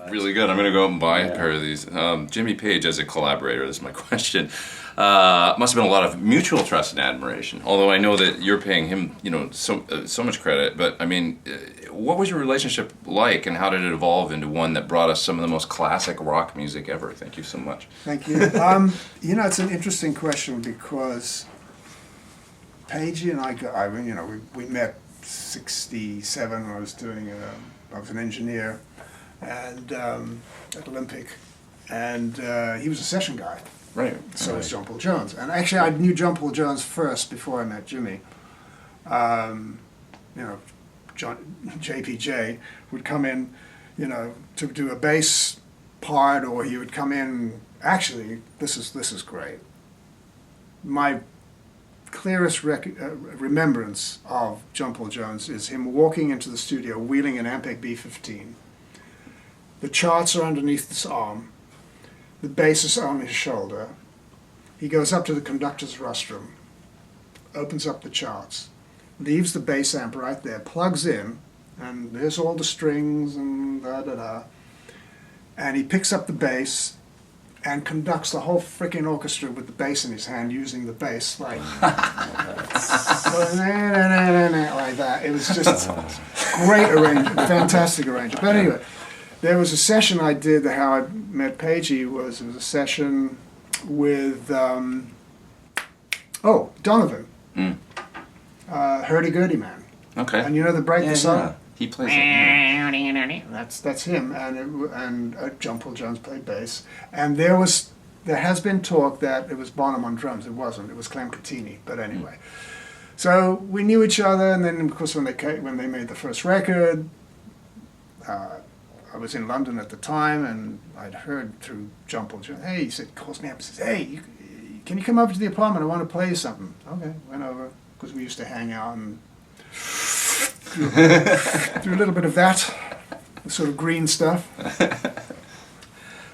Really good. I'm going to go out and buy a pair of these. Jimmy Page as a collaborator, this is my question. Must have been a lot of mutual trust and admiration. Although I know that you're paying him, so much credit. But I mean, what was your relationship like, and how did it evolve into one that brought us some of the most classic rock music ever? Thank you so much. Thank you. It's an interesting question because Pagey and I, we met '67 when I was I was an engineer and at Olympic, and he was a session guy. Right. So was John Paul Jones. And actually I knew John Paul Jones first before I met Jimmy. JPJ would come in, to do a bass part, or he would come in, actually, this is great. My clearest remembrance of John Paul Jones is him walking into the studio wheeling an Ampeg B15. The charts are underneath his arm. The bass is on his shoulder. He goes up to the conductor's rostrum, opens up the charts, leaves the bass amp right there, plugs in, and there's all the strings and da-da-da. And he picks up the bass and conducts the whole freaking orchestra with the bass in his hand, using the bass like like that. It was just great arrangement, fantastic arrangement. But anyway, there was a session I did. How I met Pagey was a session with Donovan, Hurdy-Gurdy Man. Okay. And you know the break the song? Yeah. He plays it. That's him, and John Paul Jones played bass. And there has been talk that it was Bonham on drums. It wasn't. It was Clem Catini. But anyway, so we knew each other, and then of course when they made the first record, I was in London at the time, and I'd heard through John Paul Jones. Hey, he said, calls me up and says, "Hey, can you come over to the apartment? I want to play you something." Okay, went over because we used to hang out and do a little bit of that, the sort of green stuff.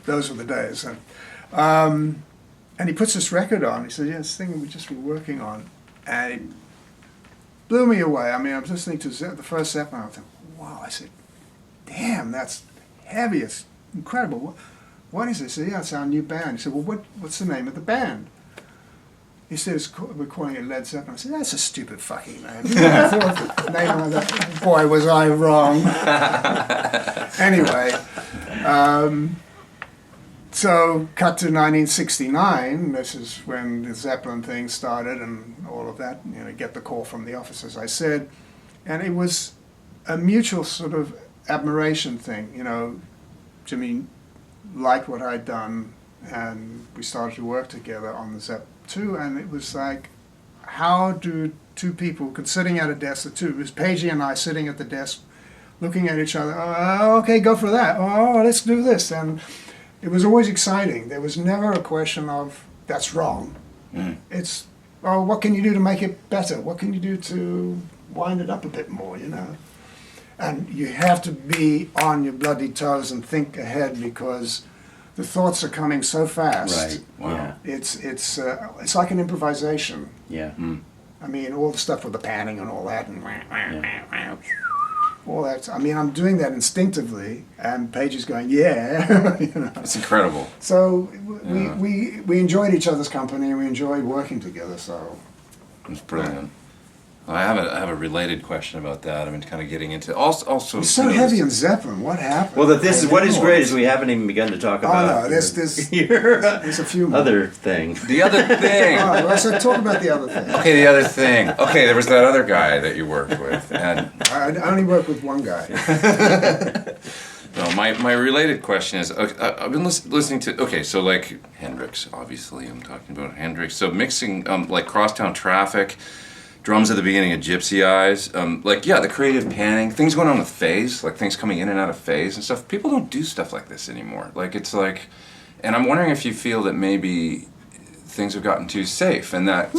Those were the days. And he puts this record on. He said, "Yeah, this thing we just been working on," and it blew me away. I mean, I was listening to the first Zeppelin, and I thought, "Wow!" I said, "Damn, that's heavy. It's incredible. What is it?" He said, "Yeah, it's our new band." He said, "Well, what's the name of the band?" He said, "We're calling it Led Zeppelin." I said, "That's a stupid fucking name." I thought the name of that. Boy, was I wrong. Anyway, so cut to 1969. This is when the Zeppelin thing started and all of that. Get the call from the office, as I said, and it was a mutual sort of admiration thing. Jimmy liked what I'd done, and we started to work together on the Zepp 2, and it was like, how do two people sitting at a desk, it was Pagey and I sitting at the desk looking at each other, okay, go for that, let's do this. And it was always exciting. There was never a question of, that's wrong. It's, what can you do to make it better? What can you do to wind it up a bit more, And you have to be on your bloody toes and think ahead, because the thoughts are coming so fast. Right. Wow. Yeah. It's like an improvisation. Yeah. I mean, all the stuff with the panning and all that, and all that. I mean, I'm doing that instinctively, and Paige is going, yeah. It's incredible. So we enjoyed each other's company, and we enjoyed working together. So it's brilliant. I have a related question about that. I mean, kind of getting into also. It's so heavy in Zeppelin. What happened? Well, what is great is we haven't even begun to talk about. Oh no, there's a few more. Other thing. The other thing. So talk about the other thing. Okay, the other thing. Okay, there was that other guy that you worked with, and I only work with one guy. No, my related question is, I've been listening to, okay, so like Hendrix, obviously, I'm talking about Hendrix. So mixing like Crosstown Traffic, drums at the beginning of Gypsy Eyes, the creative panning, things going on with phase, like things coming in and out of phase and stuff. People don't do stuff like this anymore. And I'm wondering if you feel that maybe things have gotten too safe and that.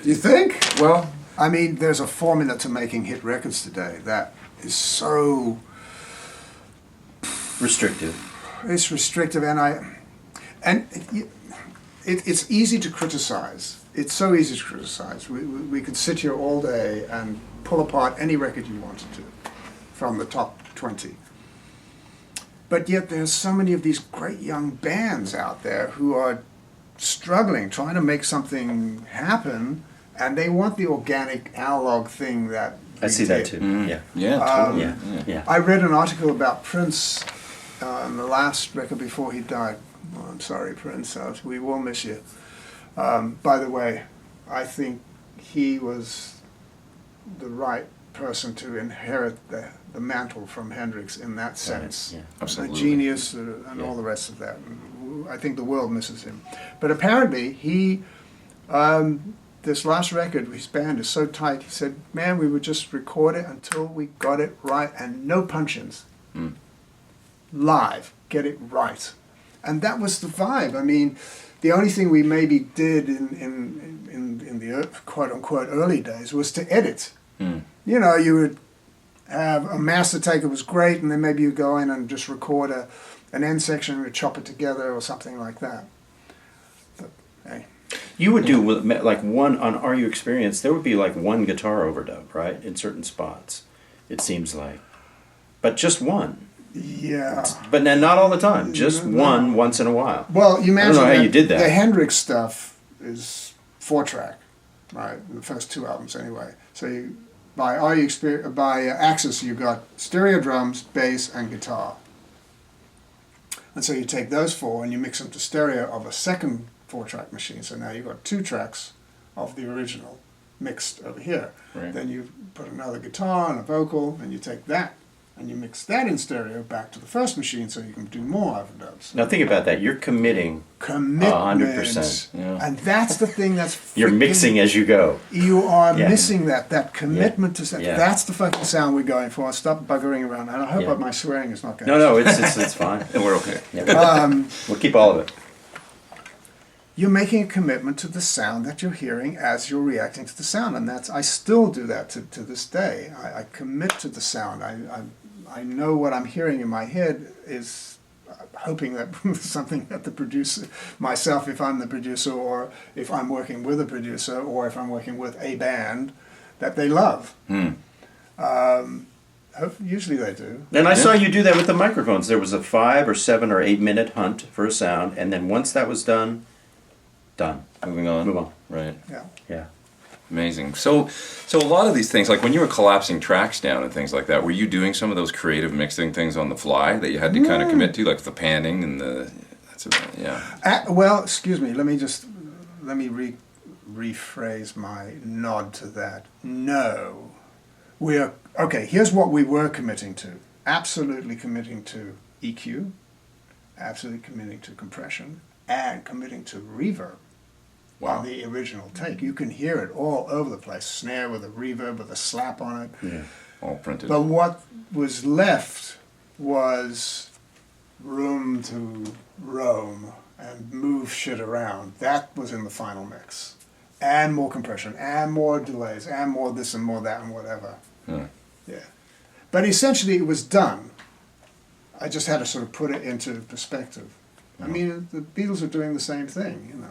You think? Well, I mean, there's a formula to making hit records today that is so restrictive. It's restrictive, and it's easy to criticize. It's so easy to criticize. We could sit here all day and pull apart any record you wanted to, from the top 20. But yet there's so many of these great young bands out there who are struggling, trying to make something happen, and they want the organic analog thing that I we see that did. too. Yeah. Yeah, totally. Yeah. I read an article about Prince on the last record before he died. Oh, I'm sorry, Prince. We will miss you. By the way, I think he was the right person to inherit the mantle from Hendrix in that sense. Yeah. A Absolutely. genius and all the rest of that. I think the world misses him. But apparently he, this last record, his band is so tight, he said, man, we would just record it until we got it right and no punch-ins. Live, get it right. And that was the vibe. I mean, the only thing we maybe did in the quote-unquote early days was to edit. You know, you would have a master take that was great, and then maybe you go in and just record an end section and chop it together or something like that. But, hey. You would do like one on Are You Experienced? There would be like one guitar overdub, right, in certain spots. It seems like, but just one. Yeah. But then not all the time. Just No. one once in a while. Well, you imagine I don't know how that you did that. the Hendrix stuff is 4-track, right? The first 2 albums, anyway. So you, by Axis, you got stereo drums, bass, and guitar. And so you take those 4 and you mix them to stereo of a second 4-track machine. So now you've got 2 tracks of the original mixed over here. Right. Then you put another guitar and a vocal, and you take that and you mix that in stereo back to the first machine so you can do more overdubs. Now think about that. You're committing. Commitment. 100%. Yeah. And that's the thing that's You're freaking- mixing as you go. You are Yeah. missing that commitment to that. Yeah. That's the fucking sound we're going for. Stop buggering around. And I hope Yeah. my swearing is not going No, it's fine. And we're okay. Yeah. We'll keep all of it. You're making a commitment to the sound that you're hearing as you're reacting to the sound, and I still do that to this day. I commit to the sound. I know what I'm hearing in my head is hoping that something that the producer, myself if I'm the producer, or if I'm working with a producer, or if I'm working with a band, that they love. Usually they do. And I saw you do that with the microphones. There was a 5 or 7 or 8 minute hunt for a sound, and then once that was done. Moving on. Move on. Right. Yeah. Amazing. So a lot of these things, like when you were collapsing tracks down and things like that, were you doing some of those creative mixing things on the fly that you had to kind of commit to, like the panning and the? Well, excuse me. Let me rephrase my nod to that. No, here's what we were committing to. Absolutely committing to EQ. Absolutely committing to compression and committing to reverb. Wow. On the original take, you can hear it all over the place. Snare with a reverb with a slap on it. Yeah. All printed. But what was left was room to roam and move shit around. That was in the final mix. And more compression, and more delays, and more this and more that and whatever. Yeah. But essentially it was done. I just had to sort of put it into perspective. I mean, the Beatles are doing the same thing, you know.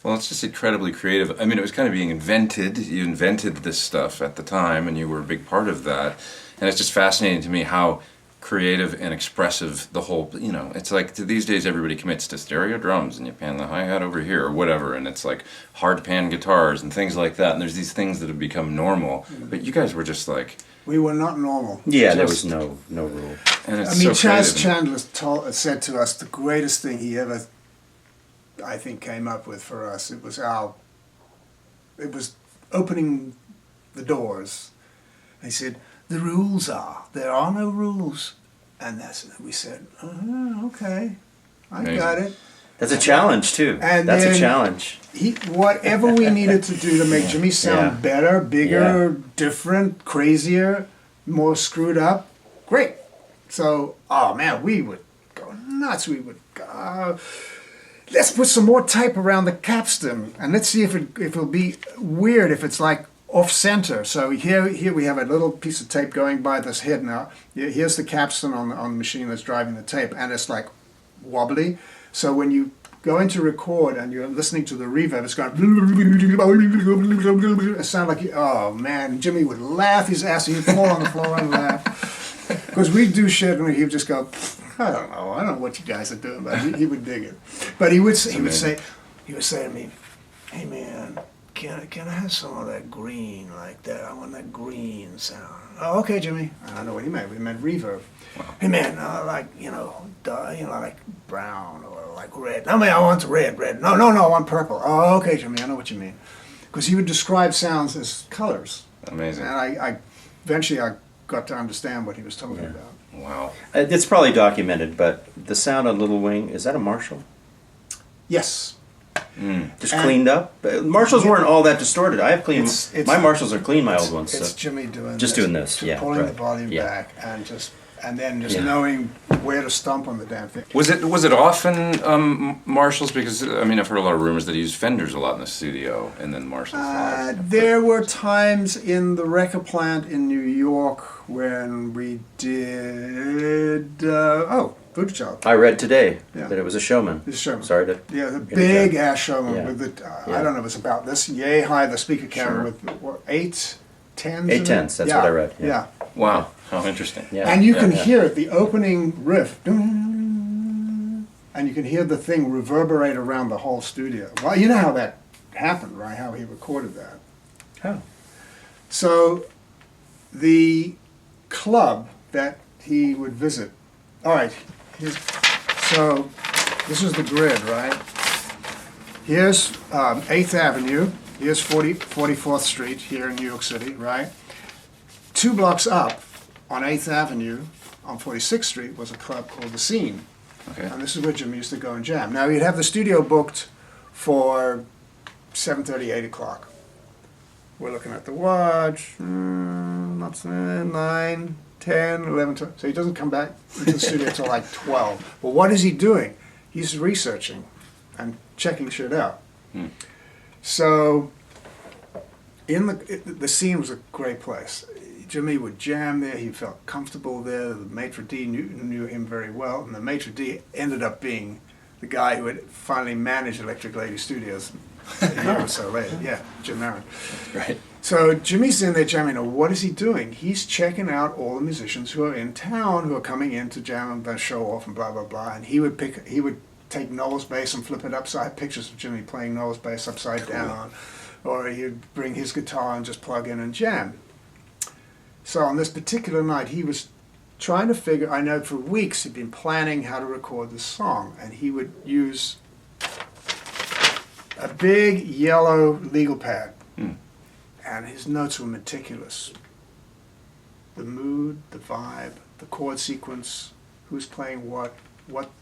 Well, it's just incredibly creative. I mean, it was kind of being invented. You invented this stuff at the time, and you were a big part of that. And it's just fascinating to me how creative and expressive the whole, it's like these days everybody commits to stereo drums, and you pan the hi-hat over here or whatever, and it's like hard pan guitars and things like that. And there's these things that have become normal. But you guys were just like... We were not normal. Yeah, there was no rule. And it's I mean, so Chas creative. Chandler said to us the greatest thing he ever, I think, came up with for us. It was opening the doors. He said, "The rules are there are no rules," and we said, "Okay, I Amazing. got it." That's a challenge too. And That's a then- challenge. Whatever we needed to do to make Jimmy sound Yeah. better, bigger, Yeah. different, crazier, more screwed up, great. So, oh man, we would go nuts. We would go, let's put some more tape around the capstan, and let's see if it'll be weird if it's like off center. So here we have a little piece of tape going by this head now. Here's the capstan on the machine that's driving the tape, and it's like wobbly. So when you go into record and you're listening to the reverb, it's going. It sounds like, oh man, Jimmy would laugh his ass. He'd fall on the floor and laugh. Because we'd do shit and he'd just go, I don't know what you guys are doing, but he would dig it. But he would say to me, hey man, can I have some of that green like that? I want that green sound. Oh, okay, Jimmy. I don't know what he meant. We meant reverb. Wow. Hey man, like like brown or like red. No man, I want red. No, I want purple. Oh, okay, Jimmy. I know what you mean. Because he would describe sounds as colors. Amazing. And I eventually got to understand what he was talking about. Wow. It's probably documented, but the sound on Little Wing, is that a Marshall? Yes. Just cleaned up? Marshalls weren't all that distorted. I have clean. It's my Marshalls are clean, my old ones. It's So. Jimmy doing Just this, doing this, yeah, pulling the right. volume Yeah. back and then just knowing where to stomp on the damn thing. Was it often Marshalls? Because I mean, I've heard a lot of rumors that he used Fenders a lot in the studio, and then Marshalls. There were times in the record plant in New York when we did Voodoo Child. I read today Yeah. that it was a Showman. It's a Showman. Sorry to. Yeah, the big ass Showman Yeah. with the Yeah. I don't know, it was about this yay high the speaker camera with what, 8 tens. 8 in it? tenths, that's what I read, yeah. Wow, how interesting. Yeah. And you can yeah. hear it, the opening riff, and you can hear the thing reverberate around the whole studio. Well, you know how that happened, right? How he recorded that. How? So, the club that he would visit. All right, so this is the grid, right? Here's 8th Avenue. Here's 44th Street here in New York City, right? 2 blocks up on 8th Avenue on 46th Street was a club called The Scene. Okay. And this is where Jimmy used to go and jam. Now, he'd have the studio booked for 7:30, 8 o'clock. We're looking at the watch. Not 9, 10, 11, 12. So he doesn't come back into the studio until like 12. But what is he doing? He's researching and checking shit out. So the Scene was a great place. Jimmy would jam there. He felt comfortable there. The maitre d' knew him very well, and the maitre d' ended up being the guy who had finally managed Electric Lady Studios a year or so later. Yeah, Jim Marin. Right. So Jimmy's in there jamming. Now, what is he doing? He's checking out all the musicians who are in town who are coming in to jam and show off and blah blah blah. And he would take Noel's bass and flip it upside. Pictures of Jimmy playing Noel's bass upside down, or he'd bring his guitar and just plug in and jam. So on this particular night, he was trying to figure. I know for weeks he'd been planning how to record this song, and he would use a big yellow legal pad. And his notes were meticulous. The mood, the vibe, the chord sequence, who's playing what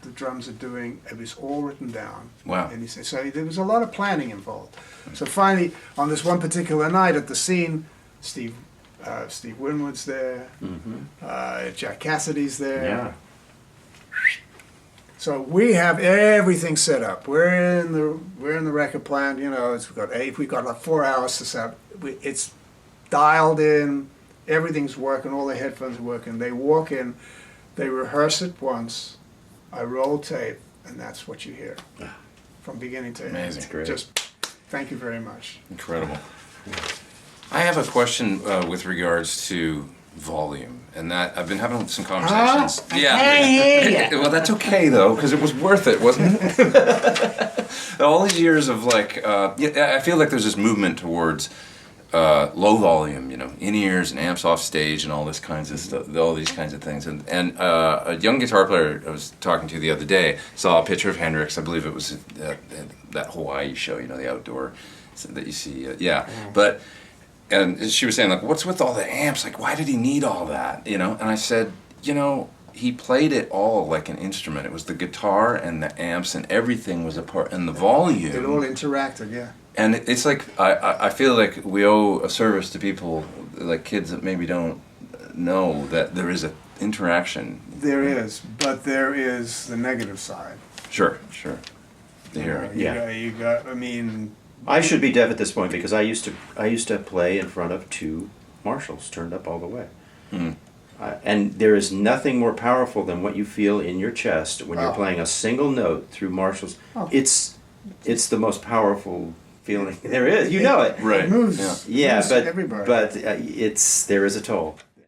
the drums are doing, it was all written down. Wow. And he said, so there was a lot of planning involved. So finally, on this one particular night at the Scene, Steve Winwood's there, Jack Cassidy's there. Yeah. So we have everything set up. We're in the record plant. You know, we've got like 4 hours to set up. It's dialed in. Everything's working. All the headphones are working. They walk in. They rehearse it once. I roll tape, and that's what you hear from beginning to end. Amazing. Great. Just thank you very much. Incredible. I have a question with regards to volume, and that I've been having some conversations. Well, that's okay though, because it was worth it, wasn't it? All these years of I feel like there's this movement towards low volume, in-ears and amps off stage and all this kinds of stuff, all these kinds of things. And a young guitar player I was talking to the other day saw a picture of Hendrix. I believe it was that Hawaii show, the outdoor that you see. But. And she was saying, like, what's with all the amps? Like, why did he need all that? And I said, he played it all like an instrument. It was the guitar and the amps and everything was a part, and the volume. It all interacted, yeah. And it's like, I feel like we owe a service to people, like kids that maybe don't know that there is an interaction. There is, but there is the negative side. Sure. You got, I mean... I should be deaf at this point because I used to play in front of 2 Marshalls turned up all the way. And there is nothing more powerful than what you feel in your chest when you're playing a single note through Marshalls. It's the most powerful feeling there is. You know it. Right. It moves, Yeah, moves but everybody. there is a toll.